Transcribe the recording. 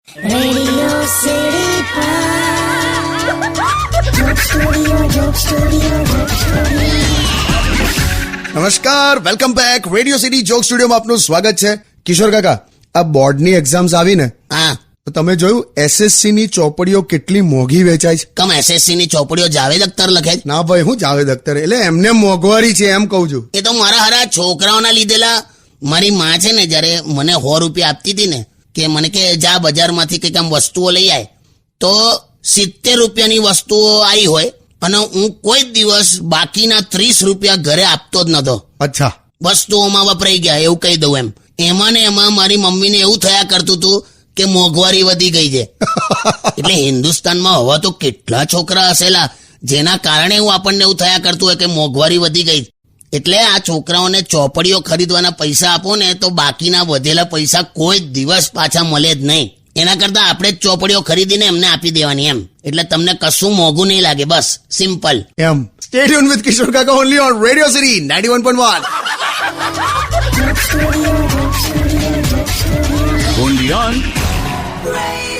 Radio city નમસ્કાર, welcome back. Radio city joke સ્ટુડિયોમાં આપનું સ્વાગત છે. કિશોર કાકા, આ બોર્ડની એક્ઝામ્સ આવી ને, હા, તો તમે જોયું એસએસસી ની ચોપડીઓ કેટલી મોંઘી વેચાય છે? કમ એસએસસી ની ચોપડીઓ જાવેદ અખ્તર લખે છે? ના ભાઈ, હું જાવેદ અખ્તર, એટલે એમને મોંઘવારી છે એમ કહું છું. એ તો મારા હારા છોકરાઓના લીધેલા. મારી માં છે ને, જયારે મને 100 રૂપિયા આપતી હતી ને, કે મને કે જા બજારમાંથી કંઈક આમ વસ્તુઓ લઈ આય, તો 70 રૂપિયાની વસ્તુઓ આવી હોય અને હું કોઈ દિવસ બાકીના 30 રૂપિયા ઘરે આપતો જ નતો. અચ્છા, વસ્તુઓમાં વપરાઈ ગયા એવું કહી દઉં એમ. એમાં ને એમાં મારી મમ્મીને એવું થયા કરતું હતું કે મોંઘવારી વધી ગઈ છે. એટલે હિન્દુસ્તાનમાં હવા તો કેટલા છોકરા હશેલા જેના કારણે એવું આપણને એવું થયા કરતું હોય કે મોંઘવારી વધી ગઈ. એટલે આ છોકરાઓને ચોપડીઓ ખરીદવાના પૈસા આપો ને તો બાકીના વધેલા પૈસા કોઈ દિવસ પાછા મળે જ નહીં. એના કરતા આપણે જ ચોપડીઓ ખરીદીને એમને આપી દેવાની એમ. એટલે તમને કશું મોંઘું નહીં લાગે. બસ સિમ્પલ એમ. Stay tuned with Kishore Kaka only on Radio City 91.1. Only on Radio